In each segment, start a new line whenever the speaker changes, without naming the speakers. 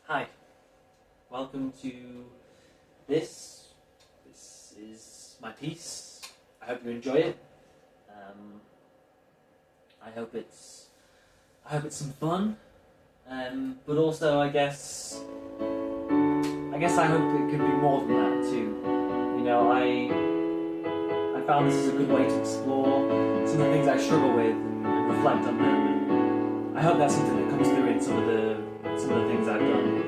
Hi, welcome to this. This is my piece. I hope you enjoy it. I hope it's some fun. But also, I guess I hope it could be more than that too. You know, I found this is a good way to explore some of the things I struggle with and reflect on them. And I hope that's something that comes through in some of the things I've done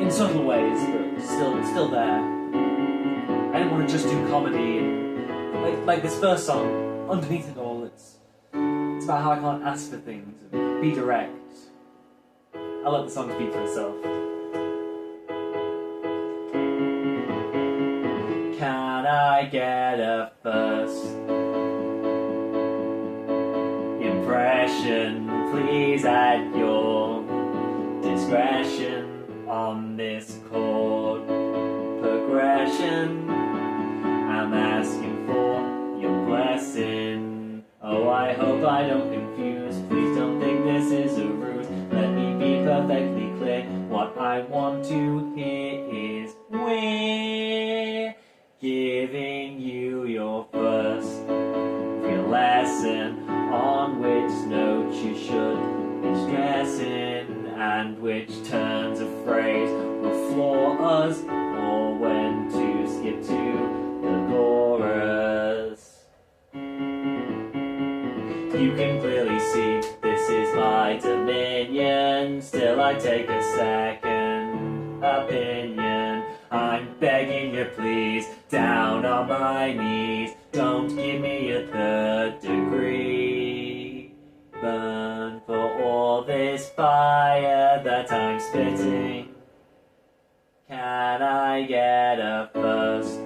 in subtle ways, but still there. I didn't want to just do comedy and like this first song. Underneath it all, it's about how I can't ask for things and be direct. I'll let the song speak for itself. Can I get a first impression, please, at your discretion on this chord progression? I'm asking for your blessing. Oh, I hope I don't confuse. Please don't think this is a ruse. Let me be perfectly clear. What I want to hear is we're giving you your pause or when to skip to the chorus. You can clearly see this is my dominion, still I take a second opinion. I'm begging you please, down on my knees, don't give me a third degree. Burn for all this fire that I'm spitting. Can I get a first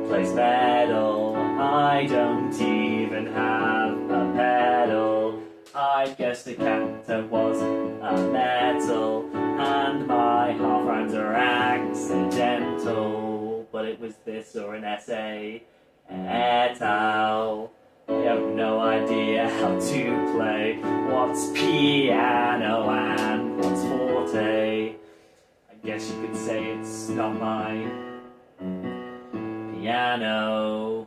place medal? I don't even have a pedal. I guess the canter wasn't a metal, and my half rhymes are accidental. But it was this or an essay, et al. I have no idea how to play what's piano and what's forte. I guess you could say it's not my piano.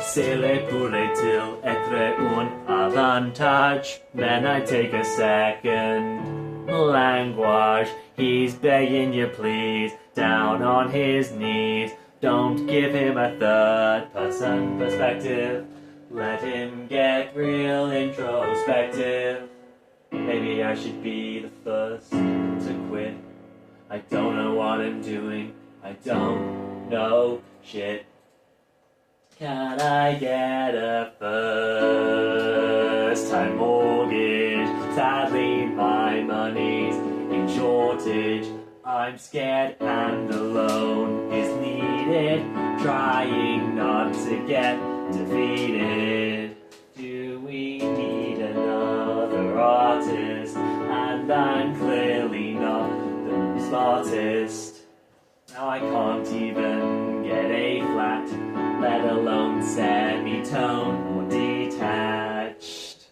Sele pourrait-il être un avantage? Then I take a second language. He's begging you please, down on his knees. Don't give him a third person perspective. Let him get real introspective. Maybe I should be the first to quit. I don't know what I'm doing. I don't know shit. Can I get a first-time mortgage? Sadly, my money's in shortage. I'm scared and alone is needed, trying not to get defeated. Do we need another artist? And I'm clearly not the smartest. Now I can't even get A flat, let alone semitone or detached.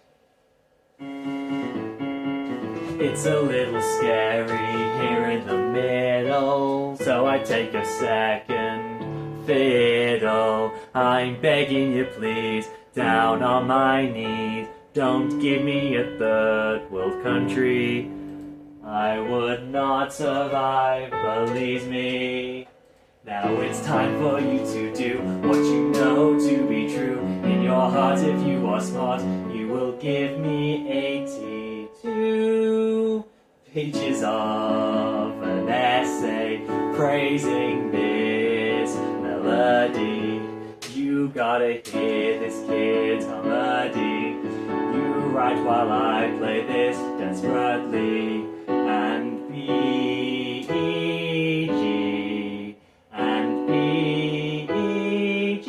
It's a little scary here in the middle, so I take a second fiddle. I'm begging you please, down on my knees, don't give me a third world country. I would not survive, believe me. Now it's time for you to do what you know to be true. In your heart, if you are smart, you will give me 82 pages of an essay praising this melody. You gotta hear this kid's melody. You write while I play this desperately. And B, E, G, and B, E, G.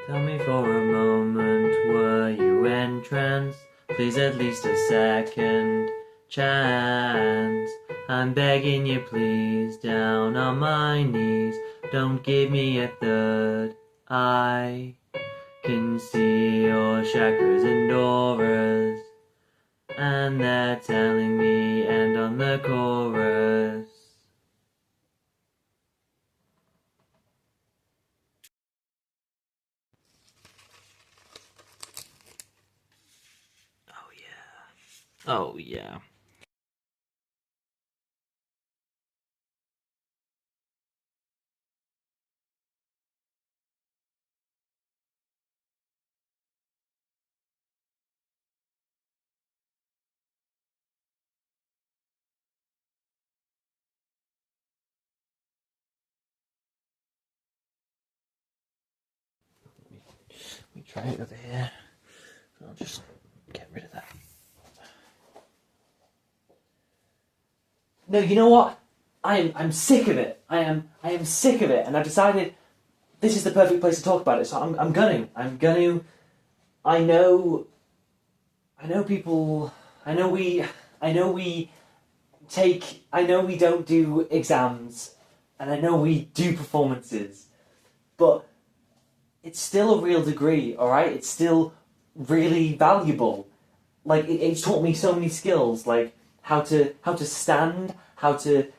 Tell me for a moment, were you entranced? Please at least a second chance. I'm begging you please, down on my knees, don't give me a third. I can see your chakras and auras, and they're telling me end on the chorus. Oh yeah. Oh yeah. Let me try it over here. I'll just get rid of that. No, you know what? I'm sick of it. I am sick of it, and I've decided this is the perfect place to talk about it. So I'm gonna. I know people. I know we don't do exams, and I know we do performances, but it's still a real degree, alright? It's still really valuable. Like, it's taught me so many skills, like how to stand, how to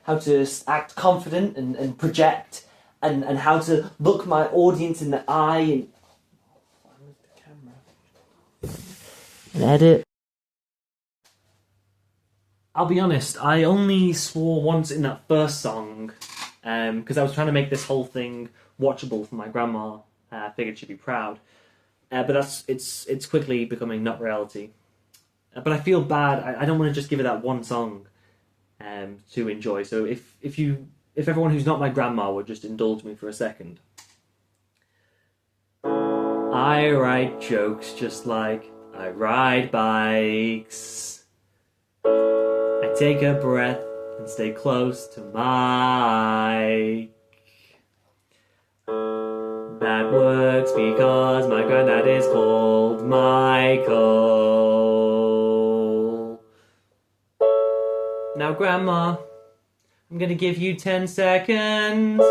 act confident and project, and how to look my audience in the eye and edit. I'll be honest, I only swore once in that first song, because I was trying to make this whole thing watchable for my grandma. I figured she'd be proud. But it's quickly becoming not reality. But I feel bad. I don't want to just give it that one song to enjoy. So if everyone who's not my grandma would just indulge me for a second. I write jokes just like I ride bikes. I take a breath and stay close to Mike. That works because my granddad is called Michael. Now, Grandma, I'm gonna give you 10 seconds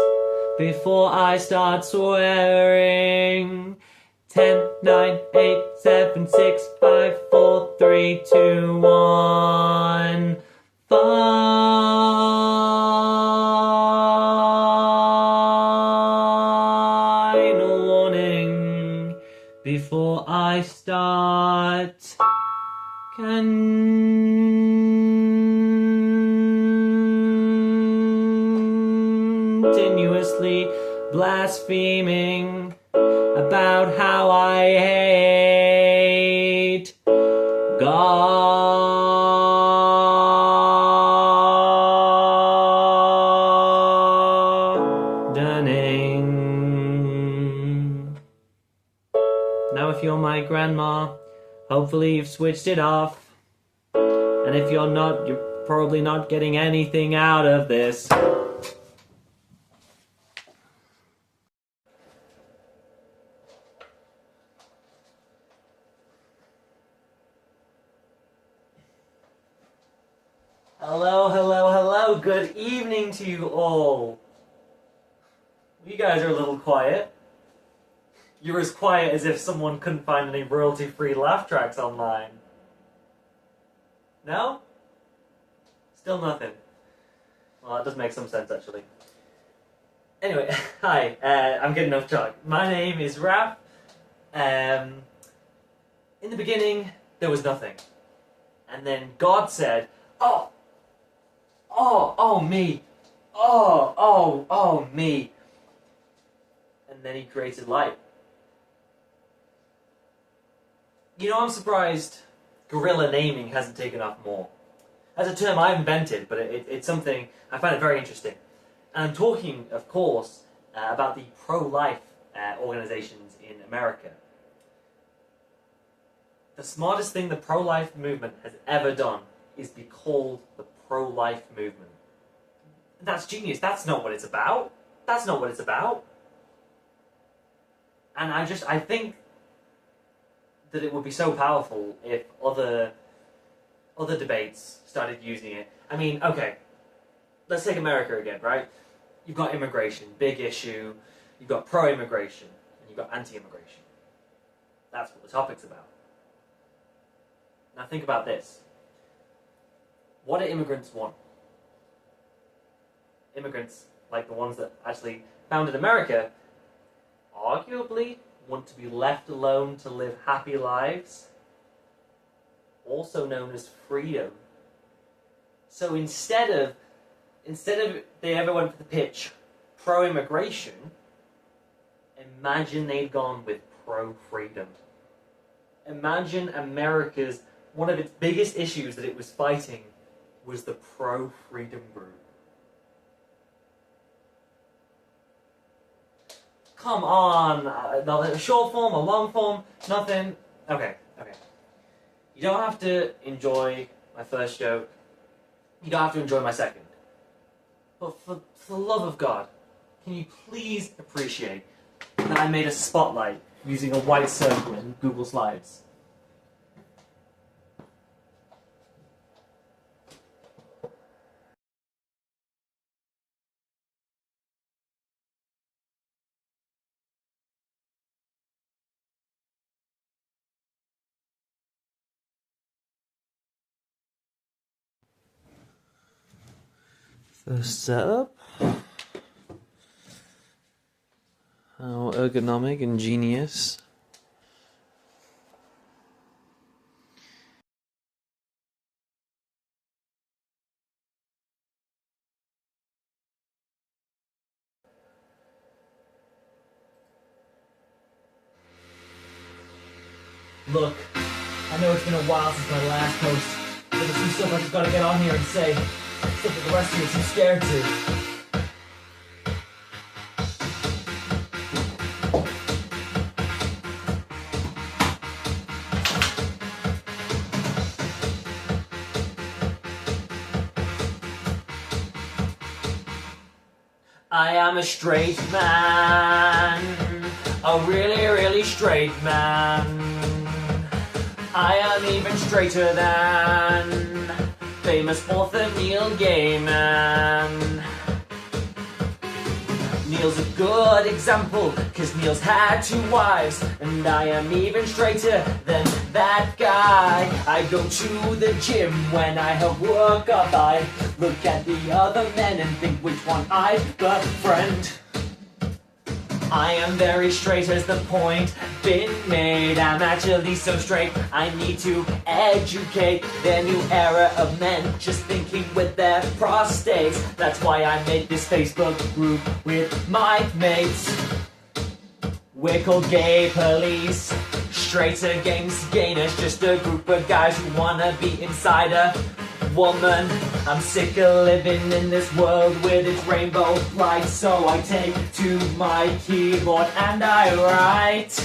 before I start swearing. 10, 9, 8, 7, 6, 5, 4, 3, 2, 1. Final warning before I start. Continuously blaspheming about how I hate gardening. Now if you're my grandma, hopefully you've switched it off. And if you're not, you're probably not getting anything out of this. Hello, hello, hello. Good evening to you all. You guys are a little quiet. You're as quiet as if someone couldn't find any royalty-free laugh tracks online. No? Still nothing. Well, that does make some sense, actually. Anyway, hi. I'm getting off track. My name is Raph. In the beginning, there was nothing. And then God said, oh, me. Oh, me. And then he created light. You know, I'm surprised gorilla naming hasn't taken off more. That's a term I invented, but it's something I find it very interesting. And I'm talking, of course, about the pro-life organizations in America. The smartest thing the pro-life movement has ever done is be called the pro-life movement. That's genius. That's not what it's about. That's not what it's about. And I think that it would be so powerful if other debates started using it. I mean, okay, let's take America again, right? You've got immigration, big issue. You've got pro-immigration, and you've got anti-immigration. That's what the topic's about. Now think about this. What do immigrants want? Immigrants, like the ones that actually founded America, arguably want to be left alone to live happy lives, also known as freedom. So instead of they ever went for the pitch pro-immigration, imagine they'd gone with pro-freedom. Imagine America's, one of its biggest issues that it was fighting was the pro-freedom group. Come on, a short form, a long form, nothing. Okay. You don't have to enjoy my first joke. You don't have to enjoy my second. But for the love of God, can you please appreciate that I made a spotlight using a white circle in Google Slides? The setup. How ergonomic and genius. Look, I know it's been a while since my last post, but there's some stuff I just gotta get on here and say. Stuff that the rest of you are too scared to. I am a straight man, a really, really straight man. I am even straighter than famous author Neil Gaiman. Neil's a good example, cause Neil's had 2 wives, and I am even straighter than that guy. I go to the gym when I have work up. I look at the other men and think which one I'd befriend. I am very straight, has the point been made? I'm actually so straight, I need to educate their new era of men just thinking with their prostates. That's why I made this Facebook group with my mates. We're called Gay Police. Straight against gayness, just a group of guys who wanna be inside a woman. I'm sick of living in this world with its rainbow lights, so I take to my keyboard and I write.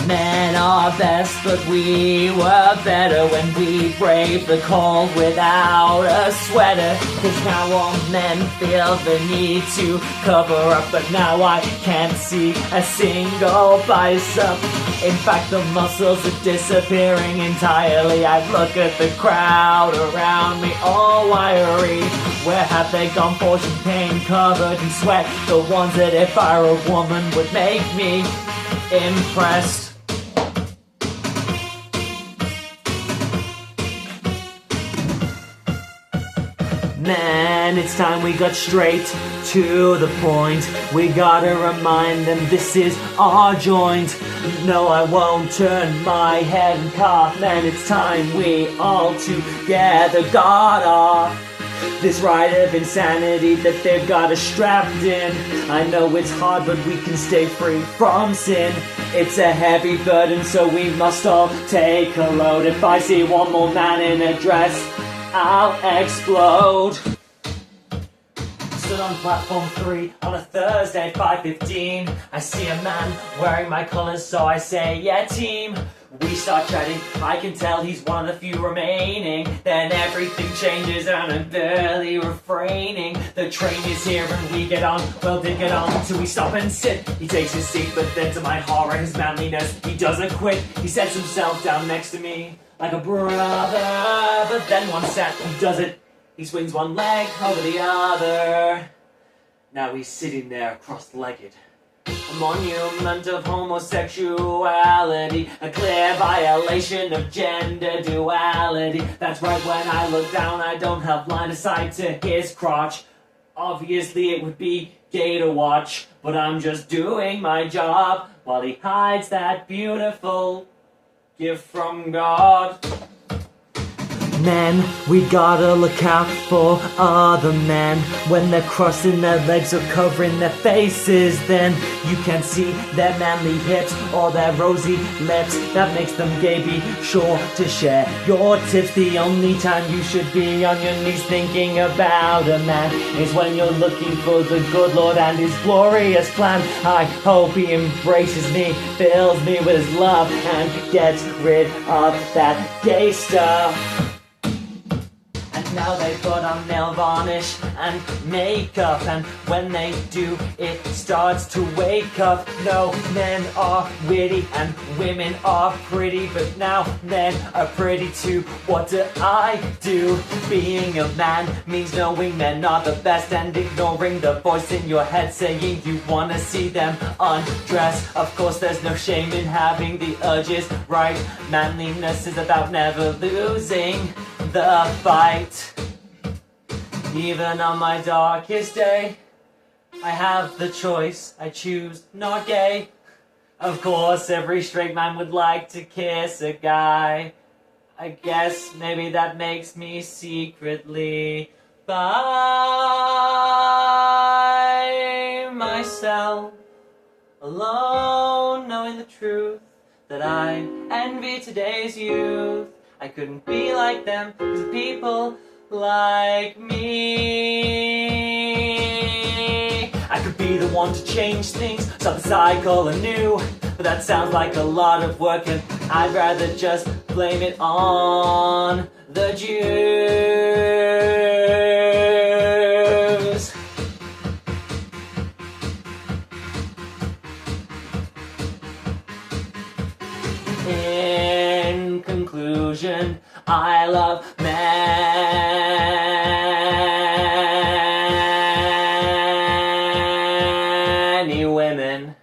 Men are best, but we were better when we braved the cold without a sweater. Cause now all men feel the need to cover up, but now I can't see a single bicep. In fact, the muscles are disappearing entirely. I look at the crowd around me, all wiry. Where have they gone? For champagne covered in sweat, the ones that if I were a woman would make me impressed. Man, it's time we got straight to the point. We gotta remind them this is our joint. No, I won't turn my head and cough. Man, it's time we all together got off this ride of insanity that they've got us strapped in. I know it's hard, but we can stay free from sin. It's a heavy burden, so we must all take a load. If I see one more man in a dress, I'll explode. Stood on platform 3 on a Thursday, 5:15. I see a man wearing my colours, so I say, yeah team. We start chatting, I can tell he's one of the few remaining. Then everything changes and I'm barely refraining. The train is here and we get on, well did get on till we stop and sit. He takes his seat, but then to my horror, his manliness, he doesn't quit. He sets himself down next to me like a brother, but then one set, he does it. He swings one leg over the other. Now he's sitting there cross-legged. A monument of homosexuality, a clear violation of gender duality. That's right, when I look down, I don't have line of sight to his crotch. Obviously it would be gay to watch, but I'm just doing my job while he hides that beautiful gift from God. Men, we gotta look out for other men. When they're crossing their legs or covering their faces, then you can see their manly hips or their rosy lips. That makes them gay, be sure to share your tips. The only time you should be on your knees thinking about a man is when you're looking for the good Lord and his glorious plan. I hope he embraces me, fills me with his love, and gets rid of that gay stuff. And Now they put on nail varnish and makeup, and when they do, it starts to wake up. No, men are witty and women are pretty, but now men are pretty too. What do I do? Being a man means knowing men are the best and ignoring the voice in your head saying you wanna see them undress. Of course there's no shame in having the urges, right? Manliness is about never losing the fight. Even on my darkest day, I have the choice, I choose not gay. Of course every straight man would like to kiss a guy. I guess maybe that makes me secretly by myself, alone, knowing the truth that I envy today's youth. I couldn't be like them, 'cause people like me. I could be the one to change things, start the cycle anew, but that sounds like a lot of work and I'd rather just blame it on the Jews. In conclusion, I love many women.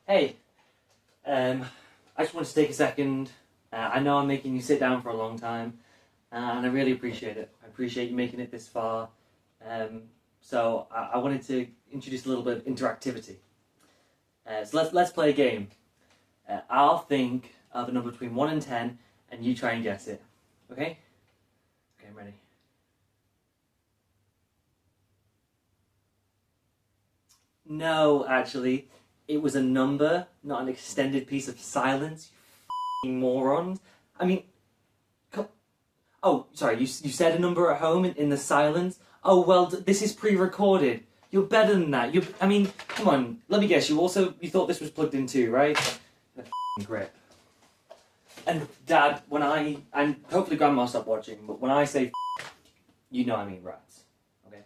Hey, I just wanted to take a second. I know I'm making you sit down for a long time, and I really appreciate it. I appreciate you making it this far. So I wanted to introduce a little bit of interactivity. So let's play a game. I'll think of a number between 1 and 10, and you try and guess it. Okay? Okay, I'm ready. No, actually. It was a number, not an extended piece of silence, you morons. I mean, oh, sorry, you said a number at home in the silence? Oh, well, this is pre-recorded. You're better than that. I mean, come on, let me guess, you thought this was plugged in too, right? The grip. And Dad, and hopefully Grandma stopped watching, but when I say you know I mean rats. Okay?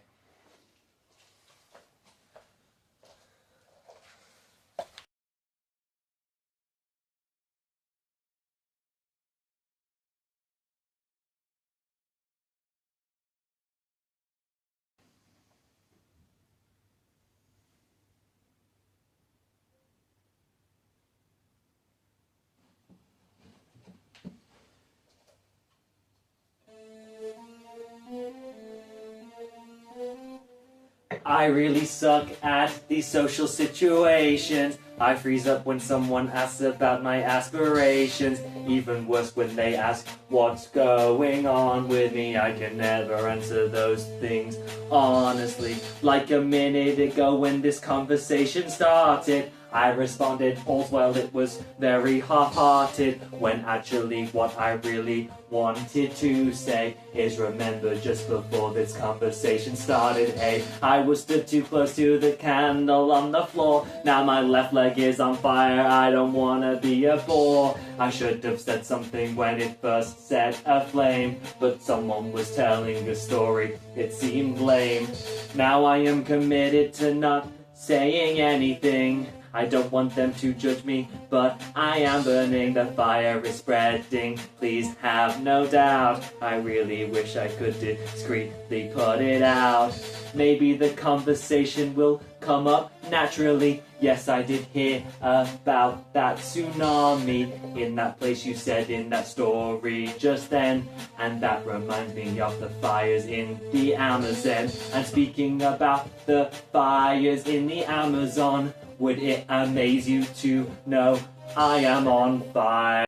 I really suck at these social situations. I freeze up when someone asks about my aspirations. Even worse when they ask what's going on with me. I can never answer those things honestly. Like a minute ago when this conversation started, I responded, all's well, it was very half-hearted, when actually what I really wanted to say is remember just before this conversation started, hey, I was stood too close to the candle on the floor, now my left leg is on fire, I don't wanna be a bore. I should have said something when it first set aflame, but someone was telling a story, it seemed lame. Now I am committed to not saying anything. I don't want them to judge me, but I am burning, the fire is spreading, please have no doubt. I really wish I could discreetly put it out. Maybe the conversation will come up naturally. Yes, I did hear about that tsunami in that place you said in that story just then. And that reminds me of the fires in the Amazon. And speaking about the fires in the Amazon, would it amaze you to know I am on fire?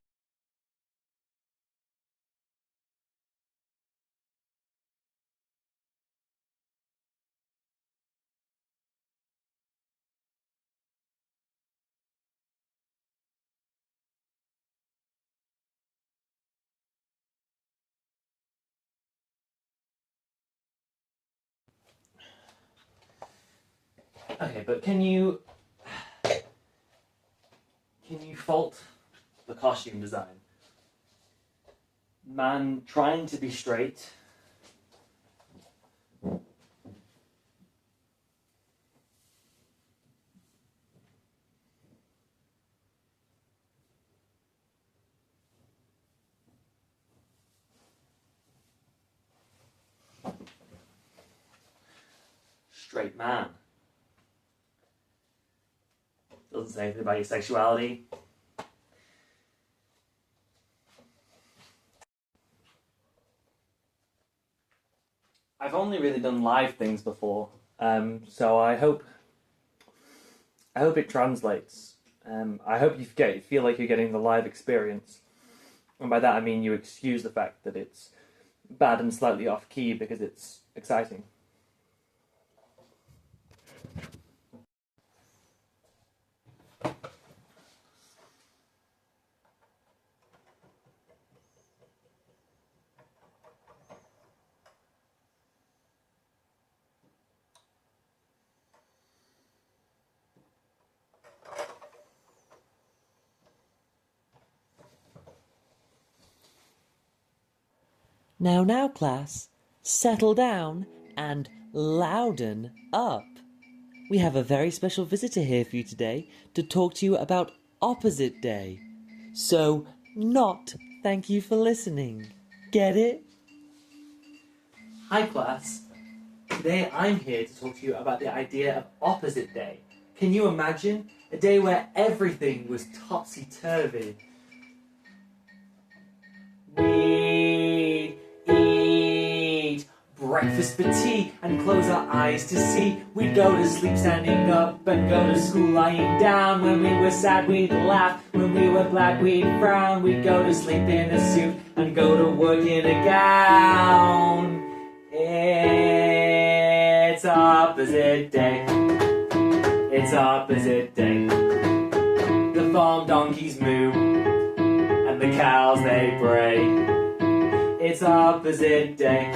Okay, but can you fault the costume design? Man trying to be straight, straight man. Doesn't say anything about your sexuality. I've only really done live things before, so I hope it translates. I hope you feel like you're getting the live experience, and by that I mean you excuse the fact that it's bad and slightly off key because it's exciting.
Now, class, settle down and louden up. We have a very special visitor here for you today to talk to you about opposite day. So, not thank you for listening. Get it?
Hi class, today I'm here to talk to you about the idea of opposite day. Can you imagine a day where everything was topsy-turvy? We'd eat breakfast for tea and close our eyes to see. We'd go to sleep standing up and go to school lying down. When we were sad we'd laugh, when we were glad we'd frown. We'd go to sleep in a suit and go to work in a gown. It's opposite day. It's opposite day. The farm donkeys moo and the cows they bray. It's opposite day.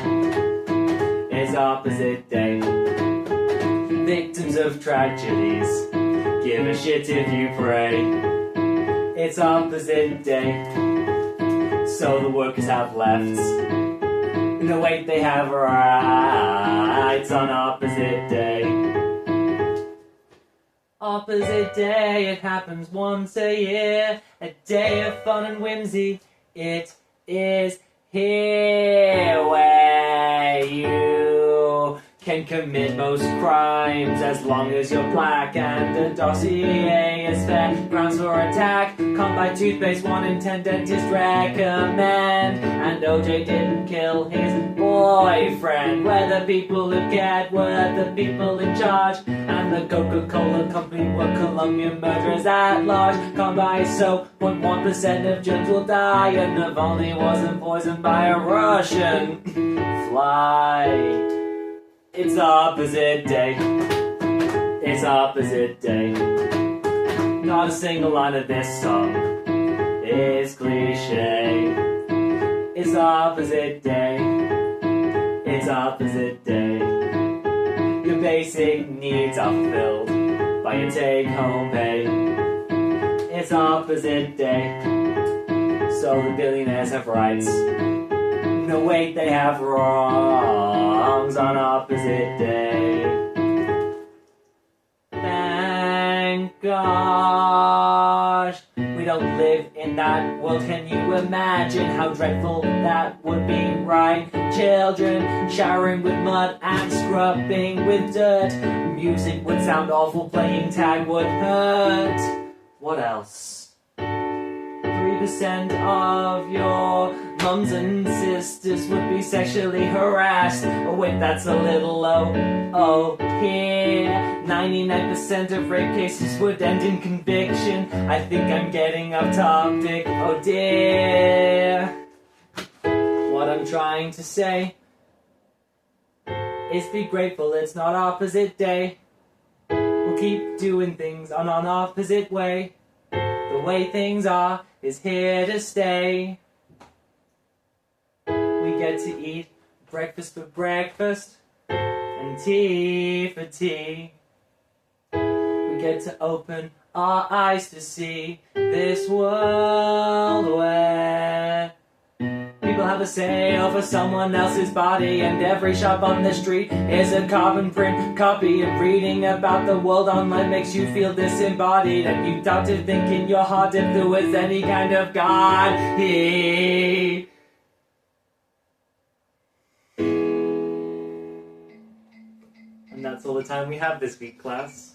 It's opposite day. Victims of tragedies, give a shit if you pray. It's opposite day. So the workers have lefts. No wait, they have rights on opposite day. Opposite day, it happens once a year. A day of fun and whimsy. It is here where you can commit most crimes as long as you're black and a dossier is fair. Grounds for attack, can't buy toothpaste, 1 in 10 dentists recommend. And OJ didn't kill his boyfriend. We're the people who cared, we're the people in charge. And the Coca-Cola company were Colombian murderers at large. Can't buy soap, 0.1% of germs will die. And Navalny wasn't poisoned by a Russian fly. It's opposite day. It's opposite day. Not a single line of this song is cliche. It's opposite day. It's opposite day. Your basic needs are fulfilled by your take-home pay. It's opposite day. So the billionaires have rights. No wait, they have wrongs on opposite day. Thank gosh, we don't live in that world. Can you imagine how dreadful that would be, right? Children showering with mud and scrubbing with dirt. Music would sound awful, playing tag would hurt. What else? 3% of your mums and sisters would be sexually harassed. Oh wait, that's a little low. Oh, here 99% of rape cases would end in conviction. I think I'm getting off topic. Oh dear. What I'm trying to say is be grateful it's not opposite day. We'll keep doing things on an opposite way. The way things are is here to stay. We get to eat breakfast for breakfast and tea for tea. We get to open our eyes to see this world where people have a say over someone else's body, and every shop on the street is a carbon print copy. And reading about the world online makes you feel disembodied, and you doubt to think in your heart if there was any kind of God. And that's all the time we have this week, class.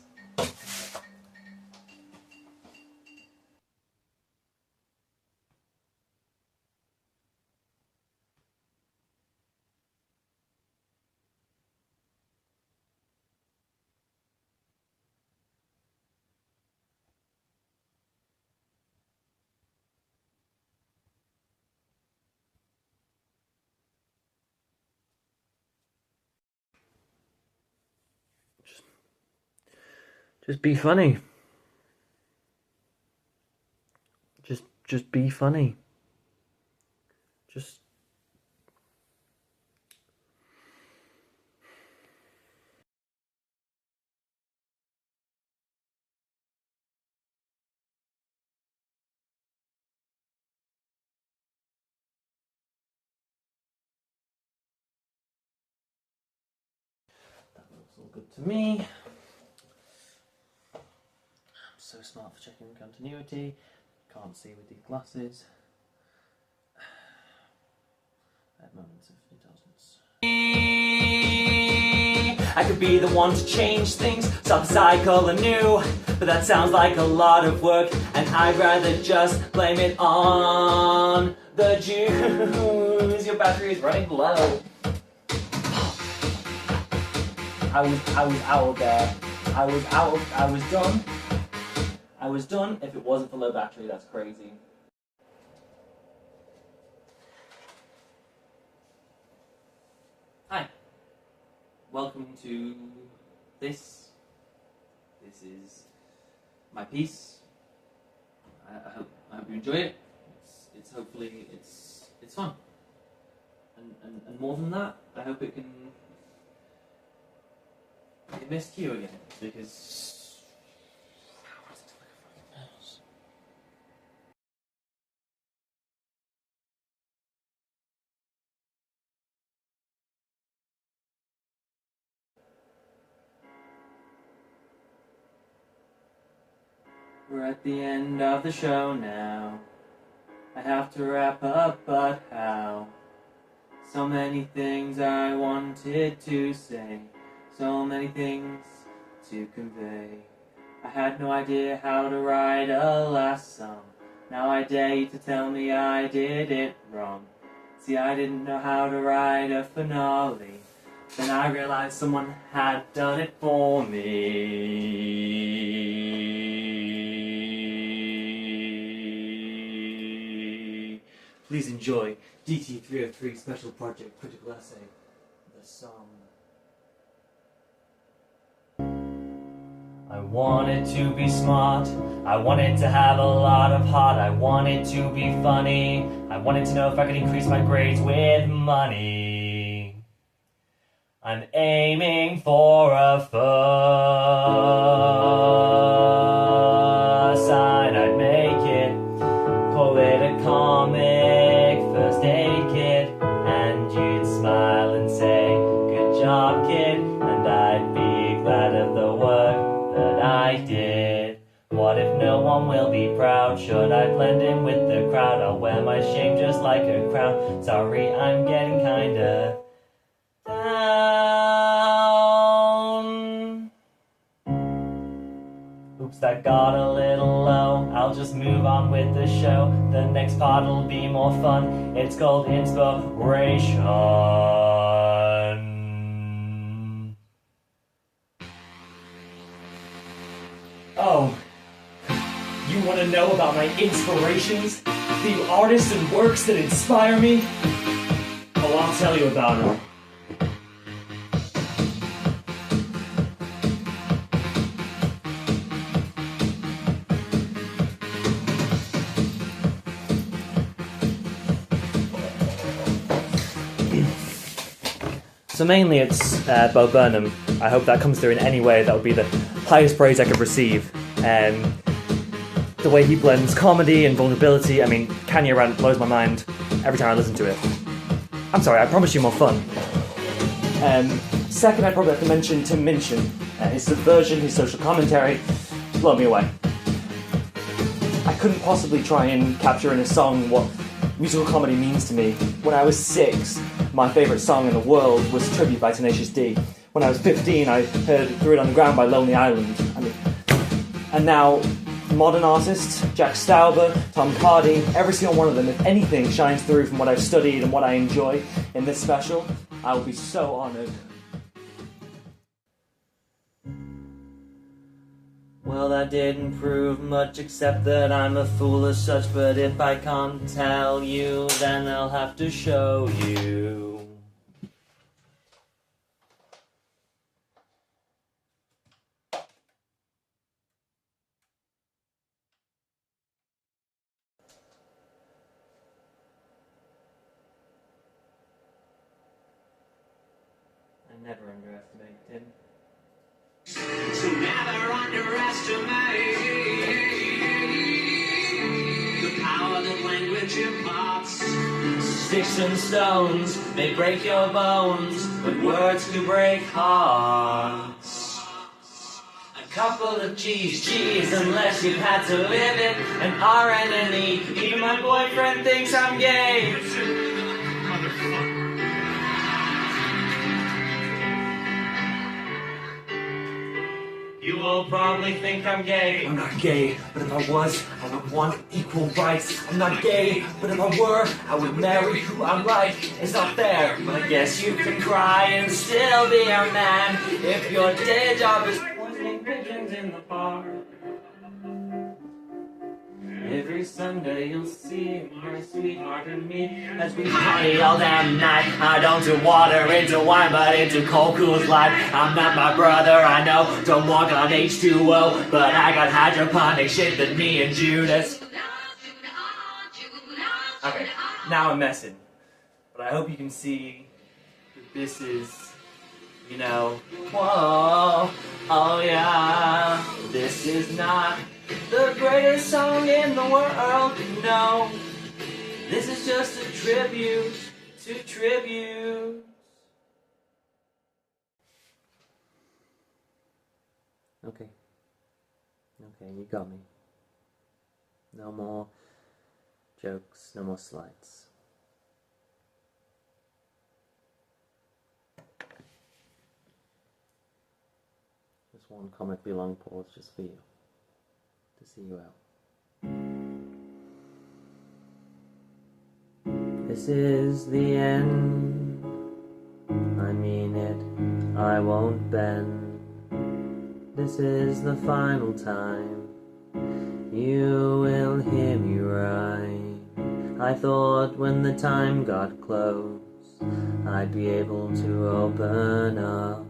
Just be funny. Just be funny. Just that looks all good to me. I'm so smart for checking continuity. Can't see with these glasses. I have moments of indulgence. I could be the one to change things, start the cycle anew, but that sounds like a lot of work, and I'd rather just blame it on the Jews. Your battery is running low. I was out there. I was done. If it wasn't for low battery, that's crazy. Hi. Welcome to this. This is my piece. I hope you enjoy it. It's hopefully it's fun. And more than that, I hope it can miss you again, because we're at the end of the show now. I have to wrap up, but how? So many things I wanted to say, so many things to convey. I had no idea how to write a last song. Now I dare you to tell me I did it wrong. See, I didn't know how to write a finale. Then I realized someone had done it for me. Please enjoy DT303 Special Project Critical Essay, the song. I wanted to be smart, I wanted to have a lot of heart, I wanted to be funny, I wanted to know if I could increase my grades with money. I'm aiming for a first sign, I'd make it, call it a comic first aid kit, and you'd smile and say, good job kid, and I'd be glad of the work that I did. if no one will be proud? Should I blend in with the crowd? I'll wear my shame just like a crown. Sorry, I'm getting kinda down. Oops, that got a little low. I'll just move on with the show. The next part'll be more fun. It's called Inspiration. Oh, you want to know about my inspirations? The artists and works that inspire me? Oh, I'll tell you about them. So mainly it's Bo Burnham. I hope that comes through in any way. That would be the highest praise I could receive. The way he blends comedy and vulnerability. I mean, Kanye Rant blows my mind every time I listen to it. I'm sorry, I promised you more fun. Second, I probably have to mention Tim Minchin. His subversion, his social commentary, blow me away. I couldn't possibly try and capture in a song what musical comedy means to me. When I was 6, my favourite song in the world was Tribute by Tenacious D. When I was 15, I heard Threw It on the Ground by Lonely Island. And now, modern artists, Jack Stauber, Tom Cardy, every single one of them, if anything shines through from what I've studied and what I enjoy in this special, I will be so honoured. Well, that didn't prove much except that I'm a fool as such, but if I can't tell you, then I'll have to show you. I never underestimate him.
So never underestimate the power that language imparts.
Sticks and stones may break your bones, but words can break hearts. A couple of G's, unless you've had to live it, an R and an E. Even my boyfriend thinks I'm gay. You will probably think I'm gay. I'm not gay, but if I was, I would want equal rights. I'm not gay, but if I were, I would marry who I'm like. It's not fair, but I guess you can cry and still be a man if your day job is poisoning pigeons in the park. Every Sunday you'll see my sweetheart and me as we party all damn night. I don't do water into wine, but into cold cool life. I'm not my brother, I know, don't walk on H2O, but I got hydroponic shit than me and Judas. Okay, now I'm messing, but I hope you can see that this is, you know, whoa, oh yeah, this is not the greatest song in the world, no. This is just a tribute to tribute. Okay, you got me. No more jokes, no more slides. Just one comically long pause just for you. To see you out. This is the end. I mean it, I won't bend. This is the final time you will hear me right. I thought when the time got close I'd be able to open up,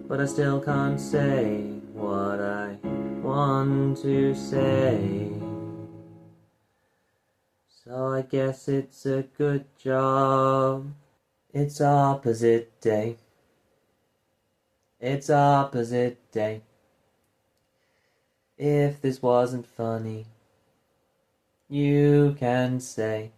but I still can't say what I want to say. So I guess it's a good job. It's opposite day. It's opposite day. If this wasn't funny, you can say.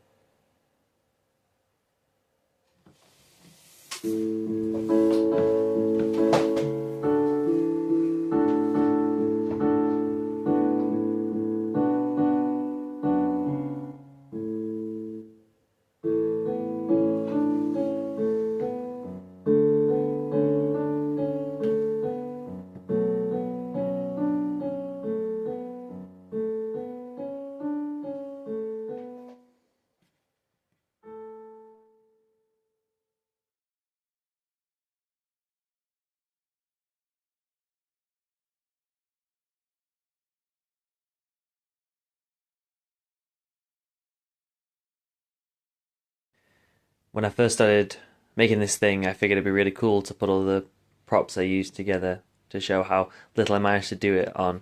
when I first started making this thing, I figured it'd be really cool to put all the props I used together to show how little I managed to do it on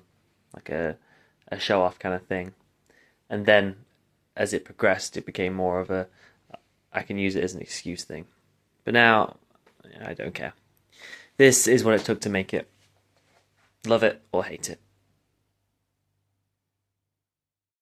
like a show-off kind of thing. And then as it progressed, it became more of a I can use it as an excuse thing. But now, I don't care. This is what it took to make it. Love it or hate it.